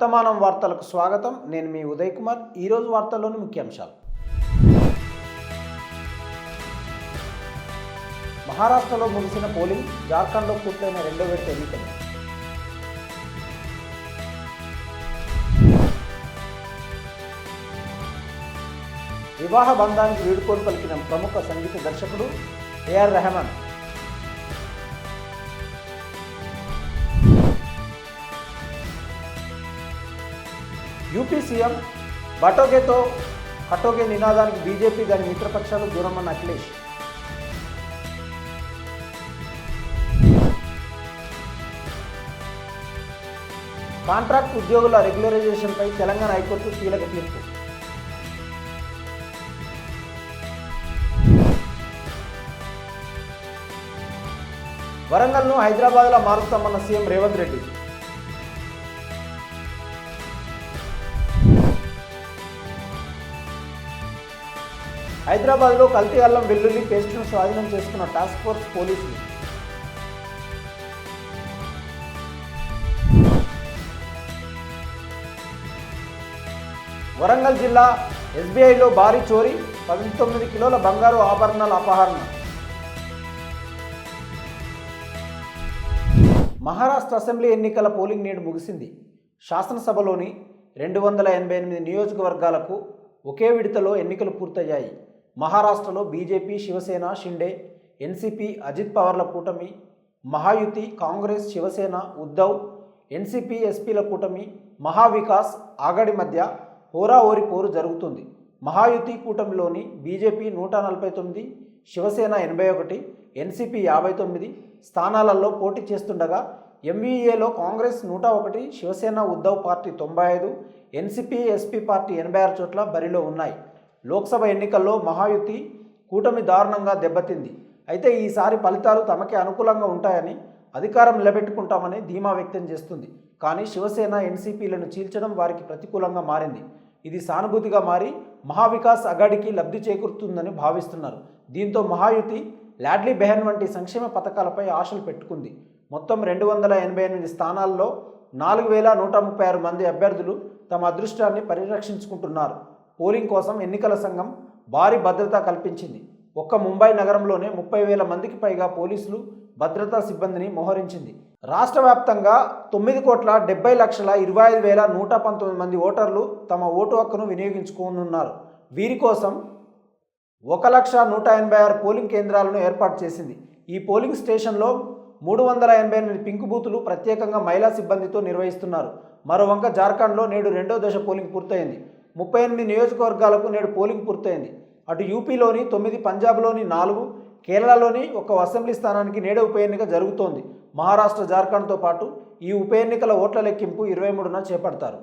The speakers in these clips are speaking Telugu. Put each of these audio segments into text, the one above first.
వర్తమానం వార్తలకు స్వాగతం. నేను మీ ఉదయ్ కుమార్. ఈరోజు వార్తల్లోని ముఖ్యాంశాలు. మహారాష్ట్రలో ముగిసిన పోలింగ్, జార్ఖండ్లో పూర్తయిన రెండో విడత ఎన్నికలు. వివాహ బంధానికి వీడుకోలు పలికిన ప్రముఖ సంగీత దర్శకుడు ఏఆర్ రెహమాన్. యూపీ సీఎం బటోగేతో హటోగే నినాదానికి బీజేపీ దాని మిత్రపక్షాలు దూరమన్న అఖిలేష్. కాంట్రాక్ట్ ఉద్యోగుల రెగ్యులరైజేషన్పై తెలంగాణ హైకోర్టు కీలక తీర్పు. వరంగల్ను హైదరాబాద్లో మారుస్తామన్న సీఎం రేవంత్ రెడ్డి. హైదరాబాద్లో కల్తీ అల్లం వెల్లుల్లి పేస్టును స్వాధీనం చేసుకున్న టాస్క్ ఫోర్స్ పోలీసులు. వరంగల్ జిల్లా ఎస్బీఐలో భారీ చోరీ, 19 కిలోల బంగారు ఆభరణాల అపహరణ. మహారాష్ట్ర అసెంబ్లీ ఎన్నికల పోలింగ్ నేడు ముగిసింది. శాసనసభలోని 288 నియోజకవర్గాలకు ఒకే విడతలో ఎన్నికలు పూర్తయ్యాయి. మహారాష్ట్రలో బీజేపీ, శివసేన, షిండే, ఎన్సీపీ, అజిత్ పవార్ల కూటమి, మహాయుతి, కాంగ్రెస్, శివసేన, ఉద్ధవ్, ఎన్సీపీ, ఎస్పీల కూటమి, మహావికాస్ ఆఘాడి మధ్య హోరాహోరీ పోరు జరుగుతుంది. మహాయుతి కూటమిలోని బీజేపీ 149, శివసేన 81, ఎన్సీపీ 59 స్థానాలలో పోటీ చేస్తుండగా ఎంవీఏలో Congress 101, Shivsena, Uddhav party 95, NCP, SP party 86 చోట్ల బరిలో ఉన్నాయి. లోక్సభ ఎన్నికల్లో మహాయుతి కూటమి దారుణంగా దెబ్బతింది. అయితే ఈసారి ఫలితాలు తమకే అనుకూలంగా ఉంటాయని, అధికారం నిలబెట్టుకుంటామని ధీమా వ్యక్తం చేస్తుంది. కానీ శివసేన, ఎన్సీపీలను చీల్చడం వారికి ప్రతికూలంగా మారింది. ఇది సానుభూతిగా మారి మహావికాస్ అఘాడికి లబ్ధి చేకూరుతుందని భావిస్తున్నారు. దీంతో మహాయుతి లాడ్లీ బెహన్ వంటి సంక్షేమ పథకాలపై ఆశలు పెట్టుకుంది. మొత్తం 288 స్థానాల్లో 4136 మంది అభ్యర్థులు తమ అదృష్టాన్ని పరిరక్షించుకుంటున్నారు. పోలింగ్ కోసం ఎన్నికల సంఘం భారీ భద్రత కల్పించింది. ఒక్క ముంబై నగరంలోనే 30,000 మందికి పైగా పోలీసులు, భద్రతా సిబ్బందిని మోహరించింది. రాష్ట్ర వ్యాప్తంగా 9,70,25,119 మంది ఓటర్లు తమ ఓటు హక్కును వినియోగించుకోనున్నారు. వీరి కోసం 1,186 పోలింగ్ కేంద్రాలను ఏర్పాటు చేసింది. ఈ పోలింగ్ స్టేషన్లో 388 పింక్ బూతులు ప్రత్యేకంగా మహిళా సిబ్బందితో నిర్వహిస్తున్నారు. మరోవంక జార్ఖండ్లో నేడు రెండో దశ పోలింగ్ పూర్తయింది. 38 నియోజకవర్గాలకు నేడు పోలింగ్ పూర్తయింది. అటు యూపీలోని 9, పంజాబ్లోని 4, కేరళలోని 1 అసెంబ్లీ స్థానానికి నేడు ఉప ఎన్నిక జరుగుతోంది. మహారాష్ట్ర, జార్ఖండ్తో పాటు ఈ ఉప ఎన్నికల ఓట్ల లెక్కింపు 23న చేపడతారు.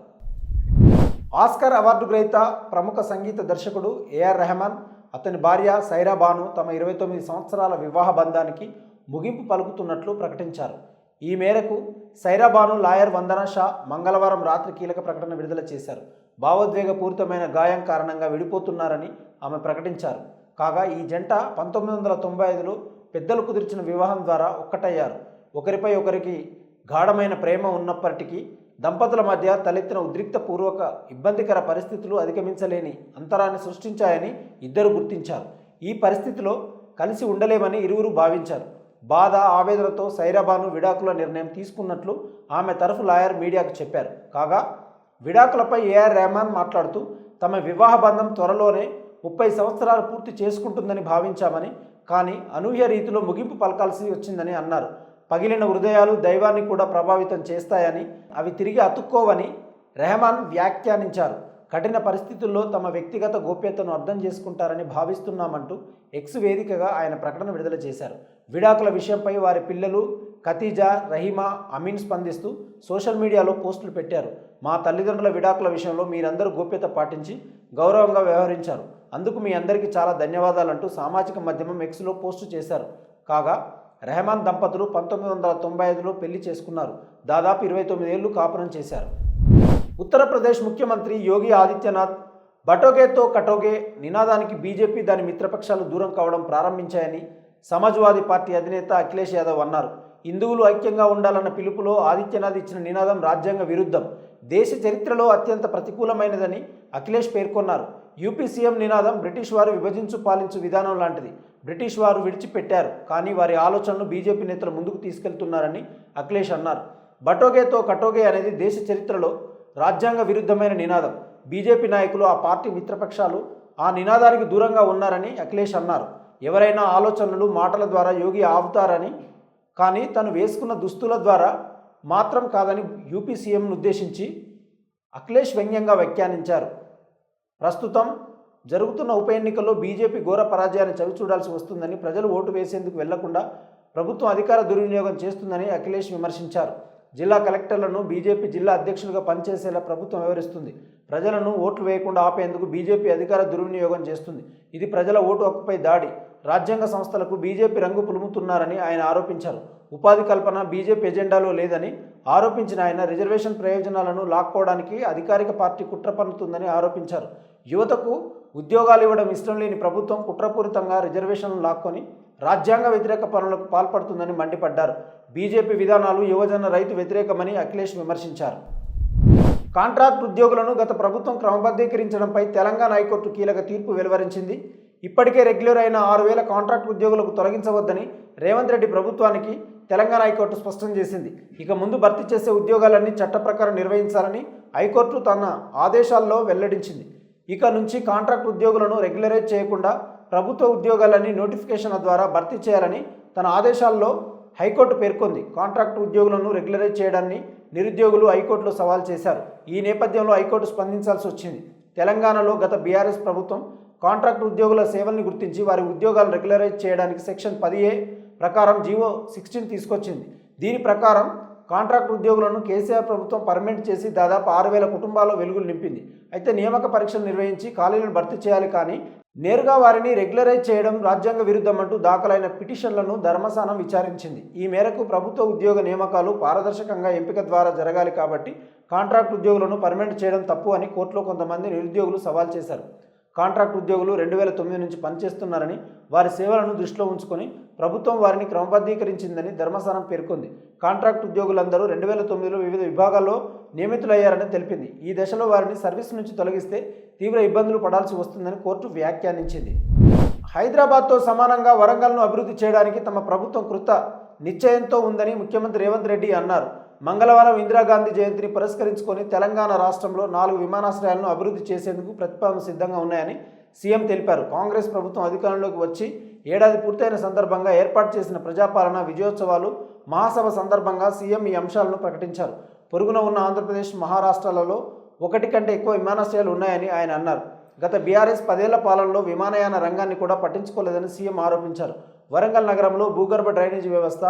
ఆస్కార్ అవార్డు గ్రహీత ప్రముఖ సంగీత దర్శకుడు ఏఆర్ రెహమాన్, అతని భార్య సైరా బాను తమ 29 సంవత్సరాల వివాహ బంధానికి ముగింపు పలుకుతున్నట్లు ప్రకటించారు. ఈ మేరకు సైరా బాను లాయర్ వందనా షా మంగళవారం రాత్రి కీలక ప్రకటన విడుదల చేశారు. భావోద్వేగపూరితమైన గాయం కారణంగా విడిపోతున్నారని ఆమె ప్రకటించారు. కాగా ఈ జంట 1995లో పెద్దలు కుదిర్చిన వివాహం ద్వారా ఒక్కటయ్యారు. ఒకరిపై ఒకరికి గాఢమైన ప్రేమ ఉన్నప్పటికీ దంపతుల మధ్య తలెత్తిన ఉద్రిక్తపూర్వక ఇబ్బందికర పరిస్థితులు అధిగమించలేని అంతరాన్ని సృష్టించాయని ఇద్దరు గుర్తించారు. ఈ పరిస్థితిలో కలిసి ఉండలేమని ఇరువురు భావించారు. బాధ, ఆవేదనతో సైరాబాను విడాకుల నిర్ణయం తీసుకున్నట్లు ఆమె తరఫు లాయర్ మీడియాకు చెప్పారు. కాగా విడాకులపై ఏఆర్ రెహమాన్ మాట్లాడుతూ, తమ వివాహ బంధం త్వరలోనే 30 సంవత్సరాలు పూర్తి చేసుకుంటుందని భావించామని, కానీ అనూహ్య రీతిలో ముగింపు పలకాల్సి వచ్చిందని అన్నారు. పగిలిన హృదయాలు దైవాన్ని కూడా ప్రభావితం చేస్తాయని, అవి తిరిగి అతుక్కోవని రెహమాన్ వ్యాఖ్యానించారు. కఠిన పరిస్థితుల్లో తమ వ్యక్తిగత గోప్యతను అర్థం చేసుకుంటారని భావిస్తున్నామంటూ ఎక్స్ వేదికగా ఆయన ప్రకటన విడుదల చేశారు. విడాకుల విషయంపై వారి పిల్లలు ఖతీజా, రహీమా, అమీన్ స్పందిస్తూ సోషల్ మీడియాలో పోస్టులు పెట్టారు. మా తల్లిదండ్రుల విడాకుల విషయంలో మీరందరూ గోప్యత పాటించి గౌరవంగా వ్యవహరించారు. అందుకు మీ అందరికీ చాలా ధన్యవాదాలంటూ సామాజిక మాధ్యమం ఎక్స్లో పోస్టు చేశారు. కాగా రెహమాన్ దంపతులు 1995లో పెళ్లి చేసుకున్నారు. దాదాపు 29 ఏళ్లు కాపురం చేశారు. ఉత్తరప్రదేశ్ ముఖ్యమంత్రి యోగి ఆదిత్యనాథ్ బటోగేతో కటోగే నినాదానికి బీజేపీ దాని మిత్రపక్షాలు దూరం కావడం ప్రారంభించాయని సమాజ్వాదీ పార్టీ అధినేత అఖిలేష్ యాదవ్ అన్నారు. హిందువులు ఐక్యంగా ఉండాలన్న పిలుపులో ఆదిత్యనాథ్ ఇచ్చిన నినాదం రాజ్యాంగ విరుద్ధం, దేశ చరిత్రలో అత్యంత ప్రతికూలమైనదని అఖిలేష్ పేర్కొన్నారు. యూపీ సీఎం నినాదం బ్రిటిష్ వారు విభజించు పాలించు విధానం లాంటిది. బ్రిటిష్ వారు విడిచిపెట్టారు, కానీ వారి ఆలోచనలు బీజేపీ నేతలు ముందుకు తీసుకెళ్తున్నారని అఖిలేష్ అన్నారు. బటోగేతో కటోగే అనేది దేశ చరిత్రలో రాజ్యాంగ విరుద్ధమైన నినాదం. బీజేపీ నాయకులు, ఆ పార్టీ మిత్రపక్షాలు ఆ నినాదానికి దూరంగా ఉన్నారని అఖిలేష్ అన్నారు. ఎవరైనా ఆలోచనలు మాటల ద్వారా యోగి ఆపుతారని, కానీ తను వేసుకున్న దుస్తుల ద్వారా మాత్రం కాదని యూపీ సీఎంను ఉద్దేశించి అఖిలేష్ వ్యంగ్యంగా వ్యాఖ్యానించారు. ప్రస్తుతం జరుగుతున్న ఉప ఎన్నికల్లో బీజేపీ ఘోర పరాజయాన్ని చవిచూడాల్సి వస్తుందని, ప్రజలు ఓటు వేసేందుకు వెళ్లకుండా ప్రభుత్వం అధికార దుర్వినియోగం చేస్తుందని అఖిలేష్ విమర్శించారు. జిల్లా కలెక్టర్లను బీజేపీ జిల్లా అధ్యక్షులుగా పనిచేసేలా ప్రభుత్వం వ్యవహరిస్తుంది. ప్రజలను ఓట్లు వేయకుండా ఆపేందుకు బీజేపీ అధికార దుర్వినియోగం చేస్తుంది. ఇది ప్రజల ఓటు హక్కుపై దాడి. రాజ్యాంగ సంస్థలకు బీజేపీ రంగు పులుముతున్నారని ఆయన ఆరోపించారు. ఉపాధి కల్పన బీజేపీ ఎజెండాలో లేదని ఆరోపించిన ఆయన రిజర్వేషన్ ప్రయోజనాలను లాక్కోవడానికి అధికారిక పార్టీ కుట్ర పన్నుతుందని ఆరోపించారు. యువతకు ఉద్యోగాలు ఇవ్వడం ఇష్టం లేని ప్రభుత్వం కుట్రపూరితంగా రిజర్వేషన్లు లాక్కొని రాజ్యాంగ వ్యతిరేక పనులకు పాల్పడుతుందని మండిపడ్డారు. బీజేపీ విధానాలు యువజన రైతు వ్యతిరేకమని అఖిలేష్ విమర్శించారు. కాంట్రాక్ట్ ఉద్యోగులను గత ప్రభుత్వం క్రమబద్ధీకరించడంపై తెలంగాణ హైకోర్టు కీలక తీర్పు వెలువరించింది. ఇప్పటికే రెగ్యులర్ అయిన 6,000 కాంట్రాక్ట్ ఉద్యోగులకు తొలగించవద్దని రేవంత్ రెడ్డి ప్రభుత్వానికి తెలంగాణ హైకోర్టు స్పష్టం చేసింది. ఇక ముందు భర్తీ చేసే ఉద్యోగాలన్నీ చట్ట ప్రకారం నిర్వహించాలని హైకోర్టు తన ఆదేశాల్లో వెల్లడించింది. ఇక నుంచి కాంట్రాక్ట్ ఉద్యోగులను రెగ్యులరైజ్ చేయకుండా ప్రభుత్వ ఉద్యోగాలన్నీ నోటిఫికేషన్ల ద్వారా భర్తీ చేయాలని తన ఆదేశాల్లో హైకోర్టు పేర్కొంది. కాంట్రాక్ట్ ఉద్యోగులను రెగ్యులరైజ్ చేయడాన్ని నిరుద్యోగులు హైకోర్టులో సవాల్ చేశారు. ఈ నేపథ్యంలో హైకోర్టు స్పందించాల్సి వచ్చింది. తెలంగాణలో గత బీఆర్ఎస్ ప్రభుత్వం కాంట్రాక్ట్ ఉద్యోగుల సేవల్ని గుర్తించి వారి ఉద్యోగాలు రెగ్యులరైజ్ చేయడానికి సెక్షన్ 10A ప్రకారం జీవో 16 తీసుకొచ్చింది. దీని ప్రకారం కాంట్రాక్ట్ ఉద్యోగులను కేసీఆర్ ప్రభుత్వం పర్మనెంట్ చేసి దాదాపు 6,000 కుటుంబాల్లో వెలుగులు నింపింది. అయితే నియామక పరీక్షలు నిర్వహించి ఖాళీలను భర్తీ చేయాలి, కానీ నేరుగా వారిని రెగ్యులరైజ్ చేయడం రాజ్యాంగ విరుద్ధమంటూ దాఖలైన పిటిషన్లను ధర్మాసనం విచారించింది. ఈ మేరకు ప్రభుత్వ ఉద్యోగ నియామకాలు పారదర్శకంగా ఎంపిక ద్వారా జరగాలి, కాబట్టి కాంట్రాక్ట్ ఉద్యోగులను పర్మనెంట్ చేయడం తప్పు అని కోర్టులో కొంతమంది నిరుద్యోగులు సవాల్ చేశారు. కాంట్రాక్ట్ ఉద్యోగులు 2009 నుంచి పనిచేస్తున్నారని, వారి సేవలను దృష్టిలో ఉంచుకొని ప్రభుత్వం వారిని క్రమబద్ధీకరించిందని ధర్మాసనం పేర్కొంది. కాంట్రాక్ట్ ఉద్యోగులందరూ 2009లో వివిధ విభాగాల్లో నియమితులయ్యారని తెలిపింది. ఈ దశలో వారిని సర్వీస్ నుంచి తొలగిస్తే తీవ్ర ఇబ్బందులు పడాల్సి వస్తుందని కోర్టు వ్యాఖ్యానించింది. హైదరాబాద్తో సమానంగా వరంగల్ను అభివృద్ధి చేయడానికి తమ ప్రభుత్వం కృత నిశ్చయంతో ఉందని ముఖ్యమంత్రి రేవంత్ రెడ్డి అన్నారు. మంగళవారం ఇందిరాగాంధీ జయంతిని పురస్కరించుకొని తెలంగాణ రాష్ట్రంలో 4 విమానాశ్రయాలను అభివృద్ధి చేసేందుకు ప్రతిపాదనలు సిద్ధంగా ఉన్నాయని సీఎం తెలిపారు. కాంగ్రెస్ ప్రభుత్వం అధికారంలోకి వచ్చి ఏడాది పూర్తయిన సందర్భంగా ఏర్పాటు చేసిన ప్రజాపాలన విజయోత్సవాలు మహాసభ సందర్భంగా సీఎం ఈ అంశాలను ప్రకటించారు. పొరుగున ఉన్న ఆంధ్రప్రదేశ్, మహారాష్ట్రాలలో 1 కంటే ఎక్కువ విమానాశ్రయాలు ఉన్నాయని ఆయన అన్నారు. గత బీఆర్ఎస్ 10 ఏళ్ల పాలనలో విమానయాన రంగాన్ని కూడా పట్టించుకోలేదని సీఎం ఆరోపించారు. వరంగల్ నగరంలో భూగర్భ డ్రైనేజీ వ్యవస్థ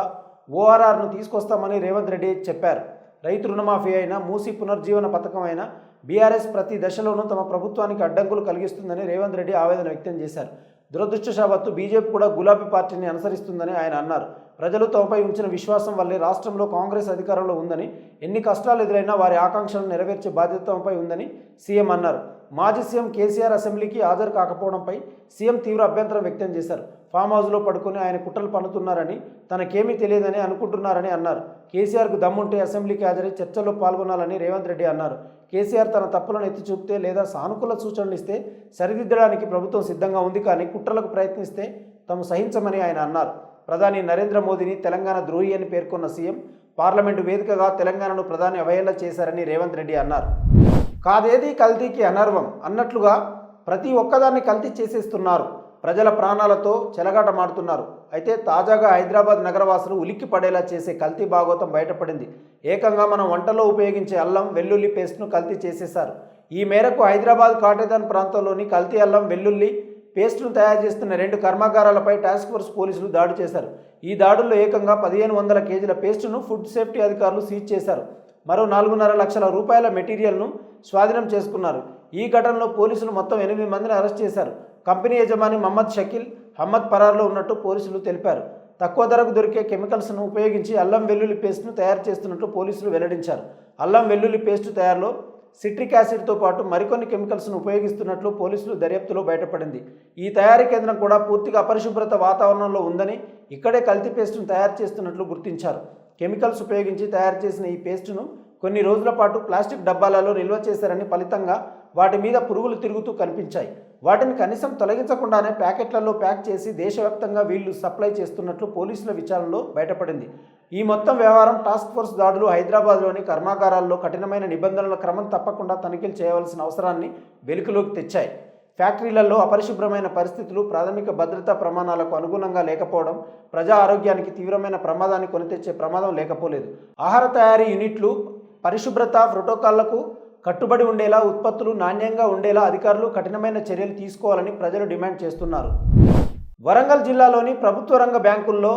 ORRను తీసుకొస్తామని రేవంత్ రెడ్డి చెప్పారు. రైతు రుణమాఫీ అయినా, మూసీ పునర్జీవన పథకం అయినా బీఆర్ఎస్ ప్రతి దశలోనూ తమ ప్రభుత్వానికి అడ్డంకులు కలిగిస్తుందని రేవంత్ రెడ్డి ఆవేదన వ్యక్తం చేశారు. దురదృష్టవశాత్తు బీజేపీ కూడా గులాబీ పార్టీని అనుసరిస్తుందని ఆయన అన్నారు. ప్రజలు తమపై ఉంచిన విశ్వాసం వల్లే రాష్ట్రంలో కాంగ్రెస్ అధికారంలో ఉందని, ఎన్ని కష్టాలు ఎదురైనా వారి ఆకాంక్షలను నెరవేర్చే బాధ్యత తమపై ఉందని సీఎం అన్నారు. మాజీ సీఎం కేసీఆర్ అసెంబ్లీకి హాజరు కాకపోవడంపై సీఎం తీవ్ర అభ్యంతరం వ్యక్తం చేశారు. ఫామ్ హౌస్లో పడుకొని ఆయన కుట్రలు పన్నుతున్నారని, తనకేమీ తెలియదని అనుకుంటున్నారని అన్నారు. కేసీఆర్కు దమ్ముంటే అసెంబ్లీకి హాజరై చర్చల్లో పాల్గొనాలని రేవంత్ రెడ్డి అన్నారు. కేసీఆర్ తన తప్పులను ఎత్తి చూపితే లేదా సానుకూల సూచనలు ఇస్తే సరిదిద్దడానికి ప్రభుత్వం సిద్ధంగా ఉంది, కానీ కుట్రలకు ప్రయత్నిస్తే తాము సహించమని ఆయన అన్నారు. ప్రధాని నరేంద్ర మోదీని తెలంగాణ ద్రోహి అని పేర్కొన్న సీఎం పార్లమెంటు వేదికగా తెలంగాణను ప్రధాని అవహేళన చేశారని రేవంత్ రెడ్డి అన్నారు. కాదేది కల్తీకి అనర్వం అన్నట్లుగా ప్రతి ఒక్కదాన్ని కల్తీ చేసేస్తున్నారు. ప్రజల ప్రాణాలతో చెలగాటమాడుతున్నారు. అయితే తాజాగా హైదరాబాద్ నగరవాసులు ఉలిక్కి పడేలా చేసే కల్తీ భాగోతం బయటపడింది. ఏకంగా మనం వంటలో ఉపయోగించే అల్లం, వెల్లుల్లి పేస్ట్ను కల్తీ చేసేశారు. ఈ మేరకు హైదరాబాద్ కాటేదాన్ ప్రాంతంలోని కల్తీ అల్లం, వెల్లుల్లి పేస్టును తయారు చేస్తున్న 2 కర్మాగారాలపై టాస్క్ ఫోర్స్ పోలీసులు దాడి చేశారు. ఈ దాడుల్లో ఏకంగా 1500 కేజీల పేస్టును ఫుడ్ సేఫ్టీ అధికారులు సీజ్ చేశారు. మరో 4.5 లక్షల రూపాయల మెటీరియల్ను స్వాధీనం చేసుకున్నారు. ఈ ఘటనలో పోలీసులు మొత్తం 8 మందిని అరెస్ట్ చేశారు. కంపెనీ యజమాని మహమ్మద్ షకీల్ అహ్మద్ పరార్లో ఉన్నట్టు పోలీసులు తెలిపారు. తక్కువ ధరకు దొరికే కెమికల్స్ను ఉపయోగించి అల్లం వెల్లుల్లి పేస్ట్ను తయారు చేస్తున్నట్టు పోలీసులు వెల్లడించారు. అల్లం వెల్లుల్లి పేస్టు తయారులో సిట్రిక్ యాసిడ్తో పాటు మరికొన్ని కెమికల్స్ను ఉపయోగిస్తున్నట్లు పోలీసులు దర్యాప్తులో బయటపడింది. ఈ తయారీ కేంద్రం కూడా పూర్తిగా అపరిశుభ్రత వాతావరణంలో ఉందని, ఇక్కడే కల్తీ పేస్టును తయారు చేస్తున్నట్లు గుర్తించారు. కెమికల్స్ ఉపయోగించి తయారు చేసిన ఈ పేస్టును కొన్ని రోజుల పాటు ప్లాస్టిక్ డబ్బాలలో నిల్వ చేశారని, ఫలితంగా వాటి మీద పురుగులు తిరుగుతూ కనిపించాయి. వాటిని కనీసం తొలగించకుండానే ప్యాకెట్లలో ప్యాక్ చేసి దేశవ్యాప్తంగా వీళ్లు సప్లై చేస్తున్నట్లు పోలీసుల విచారణలో బయటపడింది. ఈ మొత్తం వ్యవహారం టాస్క్ ఫోర్స్ దాడులు హైదరాబాద్లోని కర్మాగారాల్లో కఠినమైన నిబంధనల క్రమం తప్పకుండా తనిఖీలు చేయవలసిన అవసరాన్ని వెలుగులోకి తెచ్చాయి. ఫ్యాక్టరీలలో అపరిశుభ్రమైన పరిస్థితులు, ప్రాథమిక భద్రతా ప్రమాణాలకు అనుగుణంగా లేకపోవడం ప్రజా ఆరోగ్యానికి తీవ్రమైన ప్రమాదాన్ని కొనితెచ్చే ప్రమాదం లేకపోలేదు. ఆహార తయారీ యూనిట్లు పరిశుభ్రత ప్రోటోకాల్లకు కట్టుబడి ఉండేలా, ఉత్పత్తులు నాణ్యంగా ఉండేలా అధికారులు కఠినమైన చర్యలు తీసుకోవాలని ప్రజలు డిమాండ్ చేస్తున్నారు. వరంగల్ జిల్లాలోని ప్రభుత్వ రంగ బ్యాంకుల్లో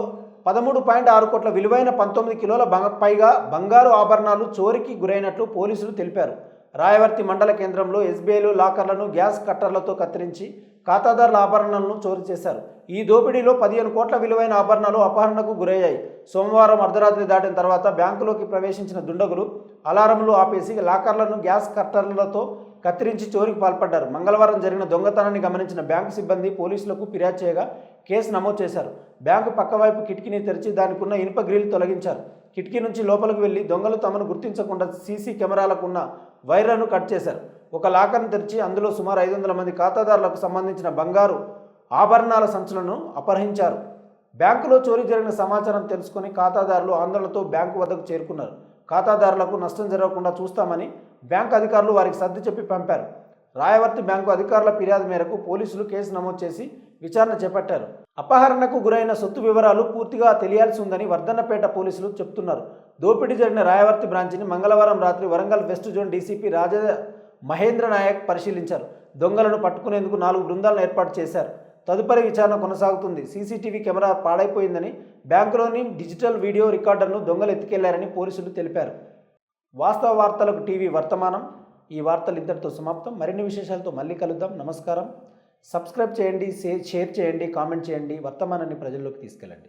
13.6 కోట్ల విలువైన 19 కిలోల పైగా బంగారు ఆభరణాలు చోరీకి గురైనట్లు పోలీసులు తెలిపారు. రాయవర్తి మండల కేంద్రంలో ఎస్బీఐలో లాకర్లను గ్యాస్ కట్టర్లతో కత్తిరించి ఖాతాదారుల ఆభరణాలను చోరీ చేశారు. ఈ దోపిడీలో 15 కోట్ల విలువైన ఆభరణాలు అపహరణకు గురయ్యాయి. సోమవారం అర్ధరాత్రి దాటిన తర్వాత బ్యాంకులోకి ప్రవేశించిన దుండగులు అలారంలు ఆపేసి లాకర్లను గ్యాస్ కట్టర్లతో కత్తిరించి చోరీకి పాల్పడ్డారు. మంగళవారం జరిగిన దొంగతనాన్ని గమనించిన బ్యాంకు సిబ్బంది పోలీసులకు ఫిర్యాదు చేయగా కేసు నమోదు చేశారు. బ్యాంకు పక్కవైపు కిటికీని తెరిచి దానికున్న ఇనుప గ్రిల్ తొలగించారు. కిటికీ నుంచి లోపలికి వెళ్లి దొంగలు తమను గుర్తించకుండా సీసీ కెమెరాలకు ఉన్న వైర్లను కట్ చేశారు. ఒక లాకర్ను తెరిచి అందులో సుమారు 500 మంది ఖాతాదారులకు సంబంధించిన బంగారు ఆభరణాల సంచులను అపహరించారు. బ్యాంకులో చోరీ జరిగిన సమాచారం తెలుసుకుని ఖాతాదారులు ఆందోళనతో బ్యాంకు వద్దకు చేరుకున్నారు. ఖాతాదారులకు నష్టం జరగకుండా చూస్తామని బ్యాంకు అధికారులు వారికి సర్ది చెప్పి పంపారు. రాయవర్తి బ్యాంకు అధికారుల ఫిర్యాదు మేరకు పోలీసులు కేసు నమోదు చేసి విచారణ చేపట్టారు. అపహరణకు గురైన సొత్తు వివరాలు పూర్తిగా తెలియాల్సి ఉందని వర్ధన్నపేట పోలీసులు చెబుతున్నారు. దోపిడీ జరిగిన రాయవర్తి బ్రాంచిని మంగళవారం రాత్రి వరంగల్ వెస్ట్ జోన్ డీసీపీ రాజా మహేంద్ర నాయక్ పరిశీలించారు. దొంగలను పట్టుకునేందుకు 4 బృందాలను ఏర్పాటు చేశారు. తదుపరి విచారణ కొనసాగుతుంది. సీసీటీవీ కెమెరా పాడైపోయిందని, బ్యాంకులోని డిజిటల్ వీడియో రికార్డర్ను దొంగలు ఎత్తుకెళ్లారని పోలీసులు తెలిపారు. వాస్తవ వార్తలకు టీవీ వర్తమానం. ఈ వార్తలు ఇంతటితో సమాప్తం. మరిన్ని విశేషాలతో మళ్ళీ కలుద్దాం. నమస్కారం. సబ్స్క్రైబ్ చేయండి, షేర్ చేయండి, కామెంట్ చేయండి. వర్తమానాన్ని ప్రజల్లోకి తీసుకెళ్ళండి.